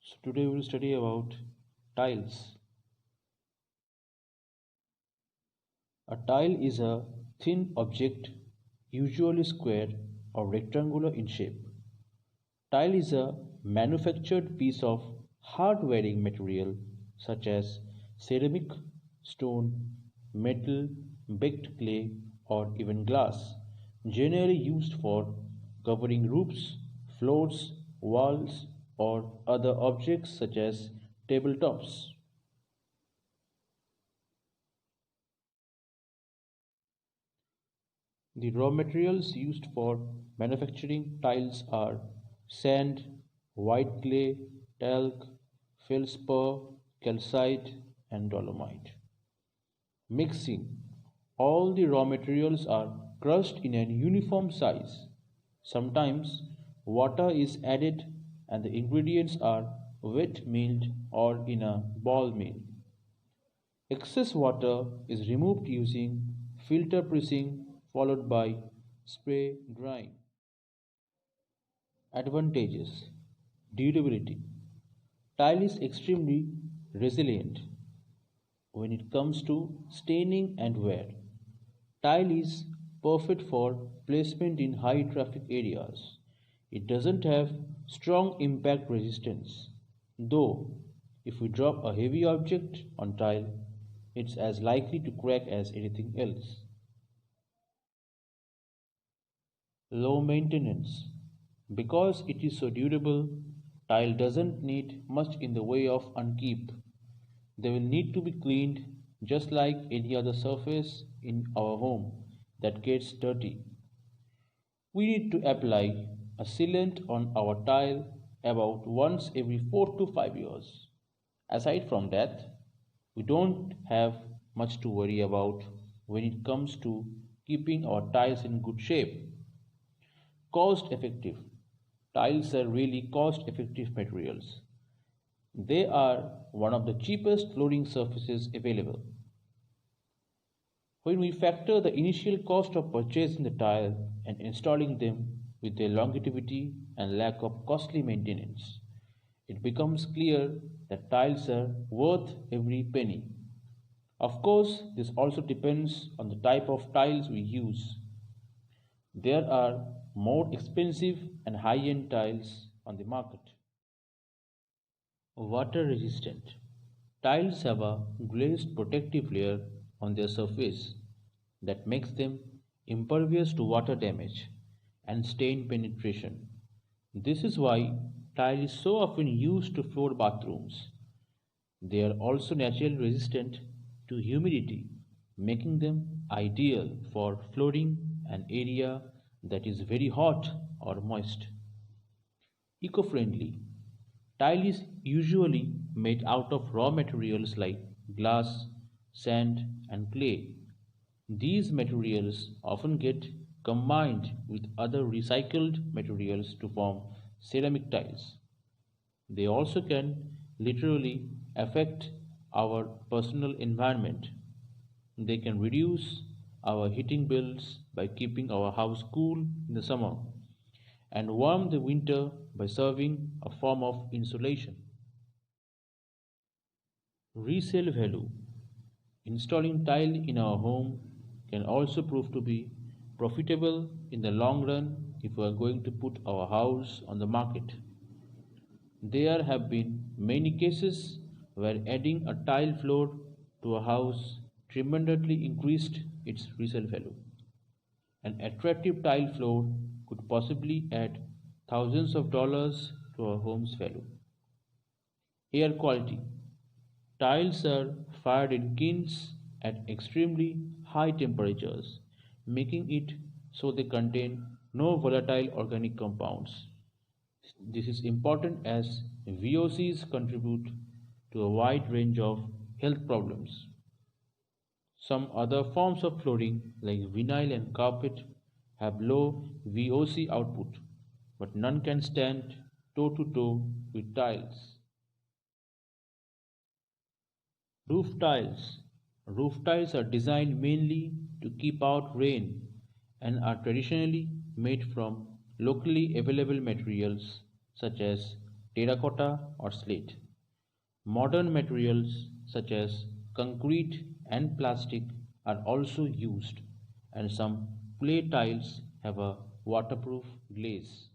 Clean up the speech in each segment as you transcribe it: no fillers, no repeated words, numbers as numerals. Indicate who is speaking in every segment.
Speaker 1: So today we will study about tiles. A tile is a thin object, usually square or rectangular in shape. Tile is a manufactured piece of hard-wearing material such as ceramic, stone, metal, baked clay, or even glass, generally used for covering roofs, floors, walls, or other objects such as tabletops. The raw materials used for manufacturing tiles are sand, white clay, talc, feldspar, calcite, and dolomite. Mixing. All the raw materials are crushed in a uniform size. Sometimes water is added and the ingredients are wet milled or in a ball mill. Excess water is removed using filter pressing followed by spray drying. Advantages. Durability. Tile is extremely resilient when it comes to staining and wear. Tile is perfect for placement in high traffic areas. It doesn't have strong impact resistance, though if we drop a heavy object on tile, it's as likely to crack as anything else. Low maintenance. Because it is so durable, tile doesn't need much in the way of upkeep. They will need to be cleaned just like any other surface in our home that gets dirty. We need to apply a sealant on our tile about once every 4 to 5 years. Aside from that, we don't have much to worry about when it comes to keeping our tiles in good shape. Cost effective. Tiles are really cost effective materials. They are one of the cheapest flooring surfaces available. When we factor the initial cost of purchasing the tile and installing them with their longevity and lack of costly maintenance, it becomes clear that tiles are worth every penny. Of course, this also depends on the type of tiles we use. There are more expensive and high-end tiles on the market. Water resistant. Tiles have a glazed protective layer on their surface that makes them impervious to water damage and stain penetration. This is why tile is so often used to floor bathrooms. They are also naturally resistant to humidity, making them ideal for flooring an area that is very hot or moist. Eco-friendly. Tile is usually made out of raw materials like glass, sand, and clay. These materials often get combined with other recycled materials to form ceramic tiles. They also can literally affect our personal environment. They can reduce our heating bills by keeping our house cool in the summer and warm the winter by serving a form of insulation. Resale value. Installing tile in our home can also prove to be profitable in the long run if we are going to put our house on the market. There have been many cases where adding a tile floor to a house tremendously increased its resale value. An attractive tile floor could possibly add thousands of dollars to a home's value. Air quality. Tiles are fired in kilns at extremely high temperatures, making it so they contain no volatile organic compounds. This is important as VOCs contribute to a wide range of health problems. Some other forms of flooring, like vinyl and carpet, have low VOC output, but none can stand toe to toe with tiles. Roof tiles. Roof tiles are designed mainly to keep out rain and are traditionally made from locally available materials such as terracotta, or slate. Modern materials such as concrete and plastic are also used, and some clay tiles have a waterproof glaze.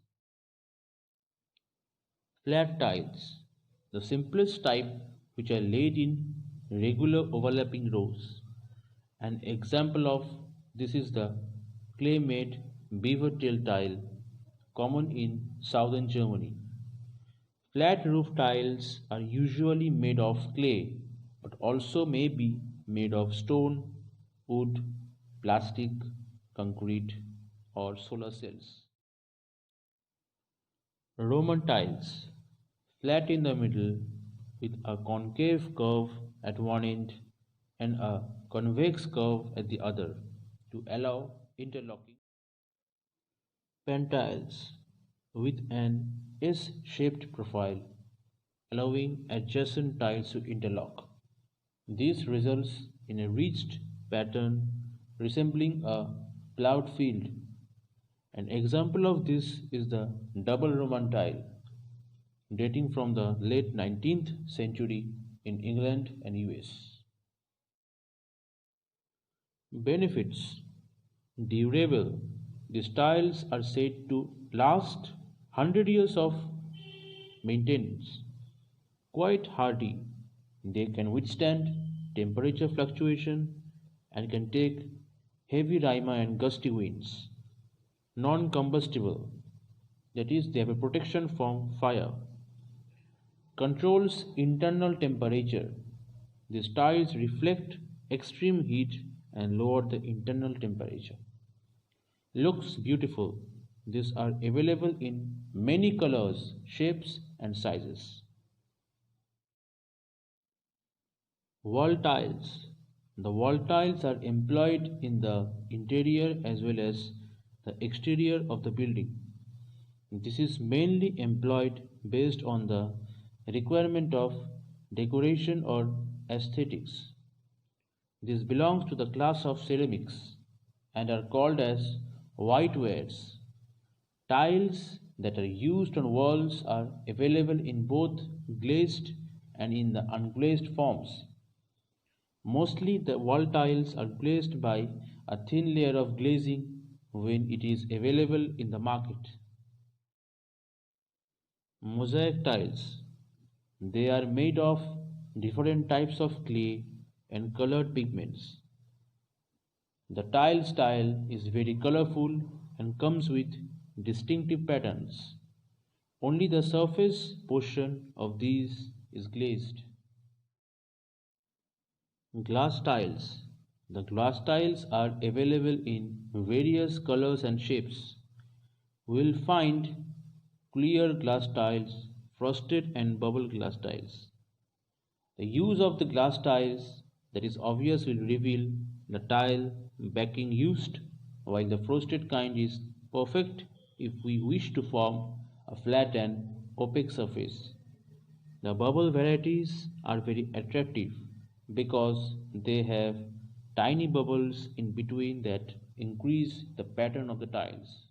Speaker 1: Flat tiles, the simplest type, which are laid in regular overlapping rows. An example of this is the clay-made beaver tail tile, common in southern Germany. Flat roof tiles are usually made of clay, but also may be made of stone, wood, plastic, concrete, or solar cells. Roman tiles, flat in the middle with a concave curve at one end and a convex curve at the other to allow interlocking. Pantiles, with an S-shaped profile allowing adjacent tiles to interlock. This results in a ridged pattern resembling a plowed field. An example of this is the double Roman tile, dating from the late 19th century in England and US. Benefits: durable. These tiles are said to last 100 years of maintenance. Quite hardy. They can withstand temperature fluctuation and can take heavy rima and gusty winds. Non-combustible, that is, they have a protection from fire. Controls internal temperature. These tiles reflect extreme heat and lower the internal temperature. Looks beautiful. These are available in many colors, shapes, and sizes. Wall tiles. The wall tiles are employed in the interior as well as the exterior of the building. This is mainly employed based on the requirement of decoration or aesthetics. This belongs to the class of ceramics and are called as whitewares. Tiles that are used on walls are available in both glazed and in the unglazed forms. Mostly the wall tiles are glazed by a thin layer of glazing when it is available in the market. Mosaic tiles. They are made of different types of clay and colored pigments. The tile style is very colorful and comes with distinctive patterns. Only the surface portion of these is glazed. Glass tiles. The glass tiles are available in various colors and shapes. We will find clear glass tiles, frosted and bubble glass tiles. The use of the glass tiles that is obvious will reveal the tile backing used, while the frosted kind is perfect if we wish to form a flat and opaque surface. The bubble varieties are very attractive because they have tiny bubbles in between that increase the pattern of the tiles.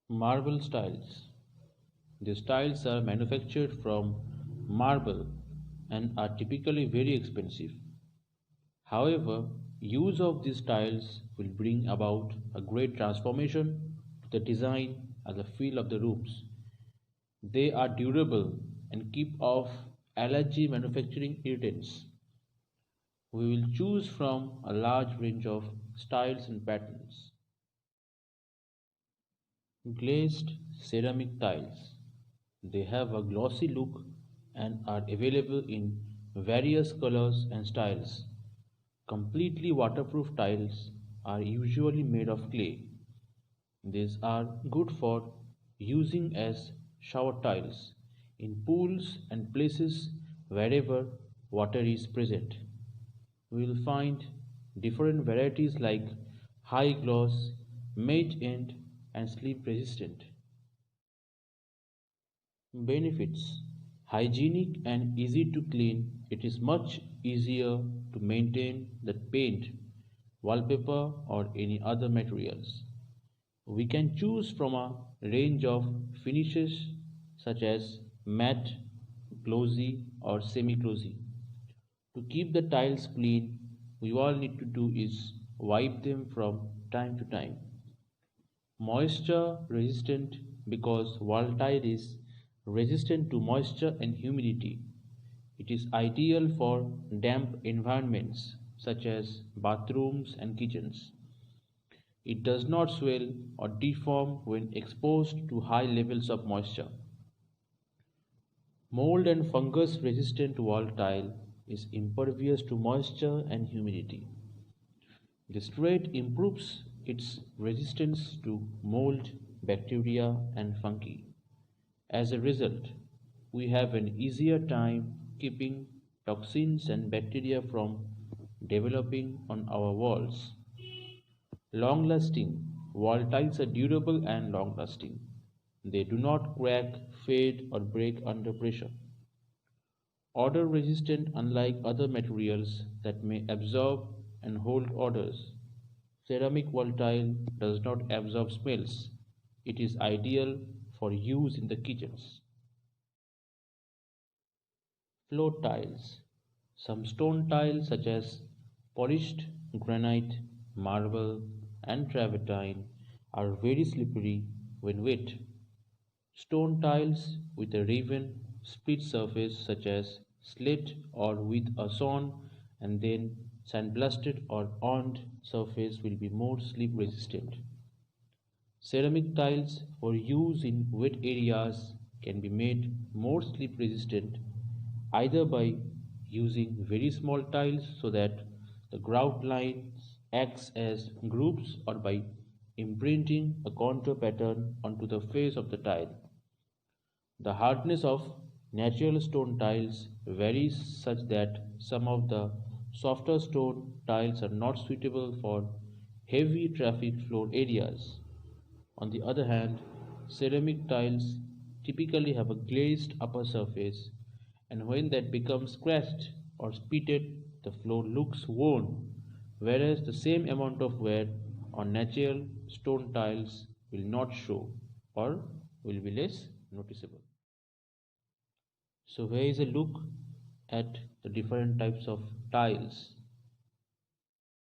Speaker 1: Marble tiles. These tiles are manufactured from marble and are typically very expensive. However, use of these tiles will bring about a great transformation to the design and the feel of the rooms. They are durable and keep off allergy manufacturing irritants. We will choose from a large range of styles and patterns. Glazed ceramic tiles. They have a glossy look and are available in various colors and styles. Completely waterproof tiles are usually made of clay. These are good for using as shower tiles in pools and places wherever water is present. We will find different varieties like high gloss, mage end, and sleep resistant. Benefits: hygienic and easy to clean. It is much easier to maintain than paint, wallpaper, or any other materials. We can choose from a range of finishes such as matte, glossy, or semi-glossy. To keep the tiles clean, we all need to do is wipe them from time to time. Moisture resistant because wall tile is resistant to moisture and humidity. It is ideal for damp environments such as bathrooms and kitchens. It does not swell or deform when exposed to high levels of moisture. Mold and fungus resistant wall tile is impervious to moisture and humidity. This trait improves its resistance to mold, bacteria, and fungi. As a result, we have an easier time keeping toxins and bacteria from developing on our walls. Long lasting. Wall tiles are durable and long lasting. They do not crack, fade, or break under pressure. Odor resistant, unlike other materials that may absorb and hold odors. Ceramic wall tile does not absorb smells. It is ideal for use in the kitchens. Floor tiles. Some stone tiles such as polished granite, marble, and travertine are very slippery when wet. Stone tiles with a raven split surface such as slate or with a sawn and then sandblasted or oned surface will be more slip resistant. Ceramic tiles for use in wet areas can be made more slip resistant either by using very small tiles so that the grout lines acts as grooves or by imprinting a contour pattern onto the face of the tile. The hardness of natural stone tiles varies such that some of the softer stone tiles are not suitable for heavy traffic floor areas. On the other hand, ceramic tiles typically have a glazed upper surface, and when that becomes scratched or spitted, the floor looks worn, whereas the same amount of wear on natural stone tiles will not show or will be less noticeable. So here is a look at the different types of tiles.